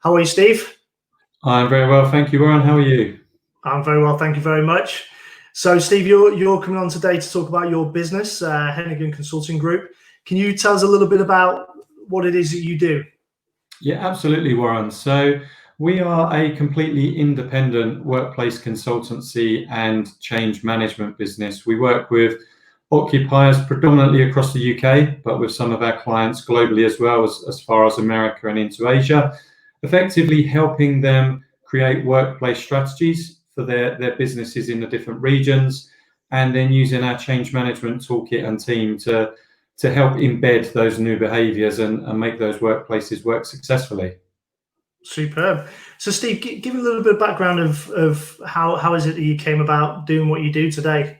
How are you, Steve? I'm very well, thank you, Warren. How are you? I'm very well, thank you very much. So, Steve, you're coming on today to talk about your business, Henigan Consulting Group. Can you tell us a little bit about what it is that you do? Yeah, absolutely, Warren. So we are a completely independent workplace consultancy and change management business. We work with occupiers predominantly across the UK, but with some of our clients globally as well, as far as America and into Asia, effectively helping them create workplace strategies for their businesses in the different regions, and then using our change management toolkit and team to help embed those new behaviours and make those workplaces work successfully. Superb. So, Steve, give a little bit of background of how is it that you came about doing what you do today?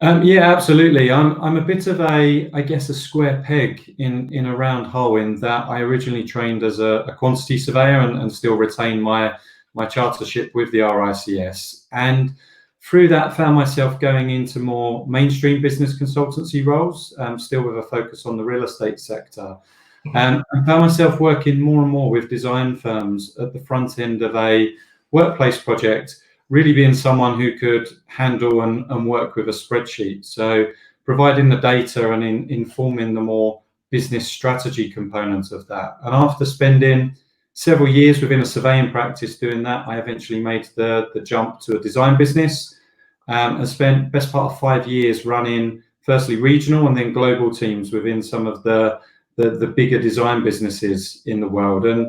Yeah, absolutely. I'm a bit of I guess, a square peg in a round hole, in that I originally trained as a quantity surveyor and still retain my chartership with the RICS. And through that, found myself going into more mainstream business consultancy roles, still with a focus on the real estate sector. And found myself working more and more with design firms at the front end of a workplace project, really being someone who could handle and work with a spreadsheet. So providing the data and informing the more business strategy components of that. And after spending several years within a surveying practice doing that, I eventually made the jump to a design business, and spent best part of 5 years running firstly regional and then global teams within some of the bigger design businesses in the world. And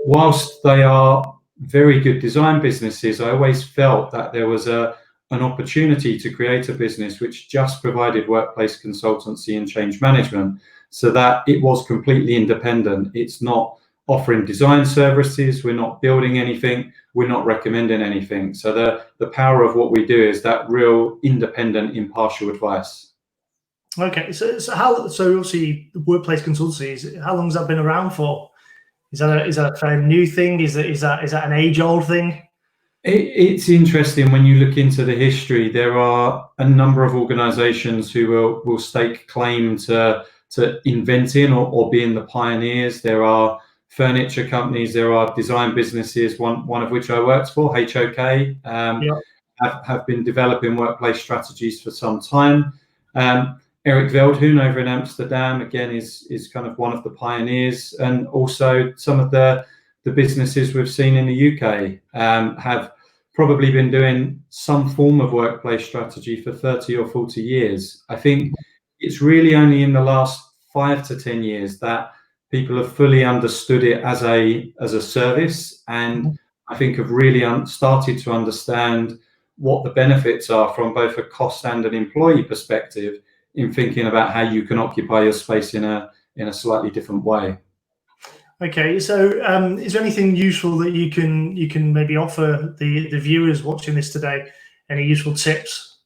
whilst they are very good design businesses, I always felt that there was an opportunity to create a business which just provided workplace consultancy and change management, so that it was completely independent. It's not offering design services, we're not building anything, we're not recommending anything. So the power of what we do is that real independent, impartial advice. Okay, so obviously workplace consultancies, how long has that been around for? Is that a fairly new thing? Is that an age-old thing? It's interesting when you look into the history. There are a number of organisations who will stake claim to inventing or being the pioneers. There are furniture companies, there are design businesses, one of which I worked for, HOK, have been developing workplace strategies for some time. Eric Veldhoen over in Amsterdam, again, is kind of one of the pioneers, and also some of the businesses we've seen in the UK have probably been doing some form of workplace strategy for 30 or 40 years. I think it's really only in the last 5 to 10 years that people have fully understood it as a service, and I think have really started to understand what the benefits are from both a cost and an employee perspective, in thinking about how you can occupy your space in a slightly different way. Okay, so is there anything useful that you can maybe offer the viewers watching this today? Any useful tips?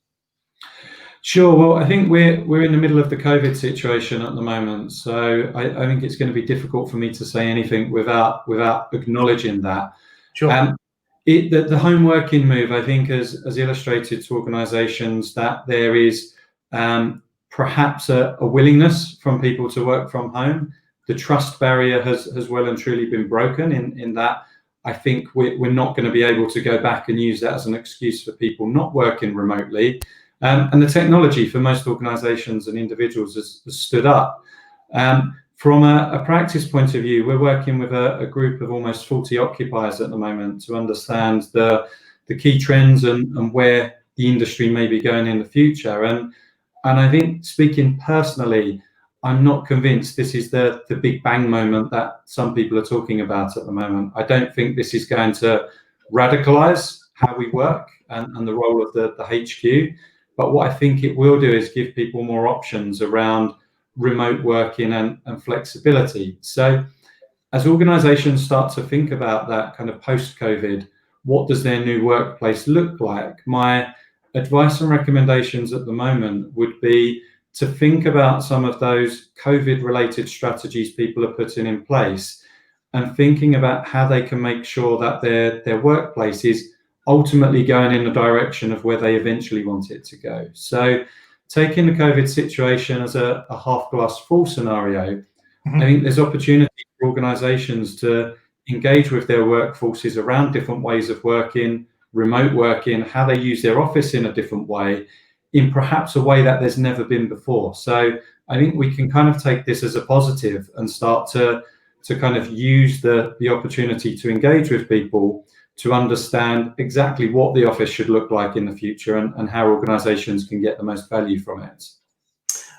Sure. Well, I think we're in the middle of the COVID situation at the moment, so I think it's going to be difficult for me to say anything without acknowledging that. Sure. The home working move, I think, has illustrated to organisations that there is perhaps a willingness from people to work from home. The trust barrier has well and truly been broken in that I think we're not going to be able to go back and use that as an excuse for people not working remotely. And the technology for most organisations and individuals has stood up. From a practice point of view, we're working with a group of almost 40 occupiers at the moment to understand the key trends and where the industry may be going in the future. And I think, speaking personally, I'm not convinced this is the big bang moment that some people are talking about at the moment. I don't think this is going to radicalize how we work and the role of the HQ. But what I think it will do is give people more options around remote working and flexibility. So as organizations start to think about that kind of post-COVID, what does their new workplace look like? My advice and recommendations at the moment would be to think about some of those COVID-related strategies people are putting in place, and thinking about how they can make sure that their workplace is ultimately going in the direction of where they eventually want it to go. So taking the COVID situation as a half glass full scenario, I think there's opportunity for organizations to engage with their workforces around different ways of working, remote working, how they use their office in a different way, in perhaps a way that there's never been before. So I think we can kind of take this as a positive and start to kind of use the opportunity to engage with people to understand exactly what the office should look like in the future and how organizations can get the most value from it.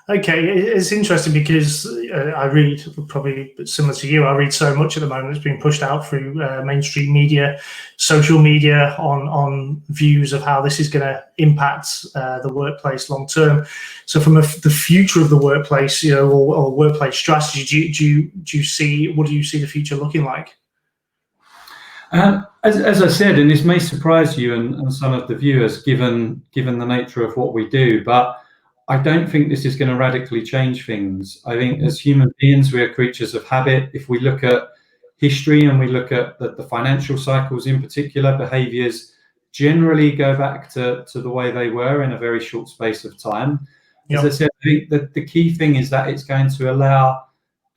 Okay, it's interesting because I read, probably similar to you, I read so much at the moment. It's being pushed out through mainstream media, social media on views of how this is going to impact the workplace long term. So from the future of the workplace, you know, or workplace strategy, do you see, what do you see the future looking like? As I said, and this may surprise you and some of the viewers, given the nature of what we do, but I don't think this is going to radically change things. I think as human beings, we are creatures of habit. If we look at history and we look at the financial cycles in particular, behaviors generally go back to the way they were in a very short space of time. As I said, I think that the key thing is that it's going to allow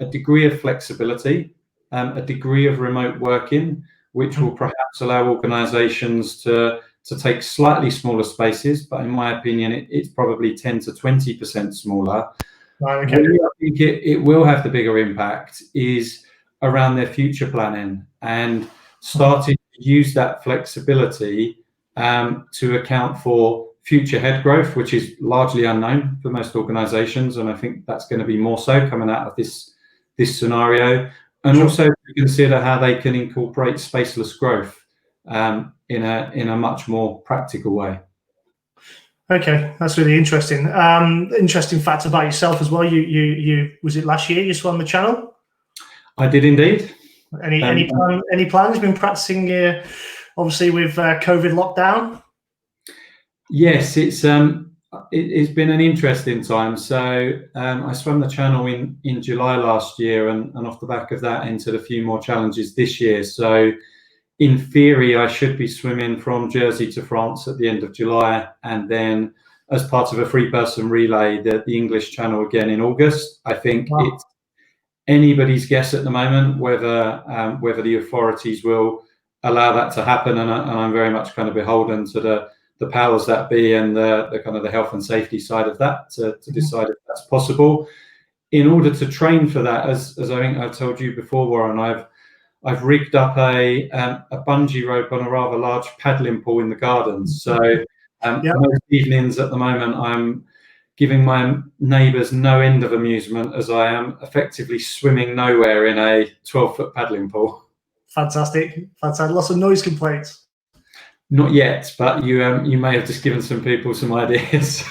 a degree of flexibility, a degree of remote working, which will perhaps allow organizations to take slightly smaller spaces, but in my opinion, it's probably 10 to 20% smaller. Right, okay. Where I think it will have the bigger impact is around their future planning and starting to use that flexibility to account for future head growth, which is largely unknown for most organizations. And I think that's going to be more so coming out of this scenario. And also to consider how they can incorporate spaceless growth in a much more practical way. Okay, that's really interesting. Interesting fact about yourself as well. You was it last year you swam the Channel? I did indeed. Any plans? You've been practicing, obviously with COVID lockdown. Yes, it's been an interesting time. So I swam the Channel in July last year, and off the back of that entered a few more challenges this year. So in theory, I should be swimming from Jersey to France at the end of July, and then as part of a 3-person relay, the English Channel again in August. I think it's anybody's guess at the moment whether the authorities will allow that to happen, and I'm very much kind of beholden to the powers that be and the kind of the health and safety side of that to decide if that's possible. In order to train for that, as I think I've told you before, Warren, I've rigged up a bungee rope on a rather large paddling pool in the gardens. So most evenings at the moment, I'm giving my neighbours no end of amusement as I am effectively swimming nowhere in a 12-foot paddling pool. Fantastic. Lots of noise complaints. Not yet, but you may have just given some people some ideas.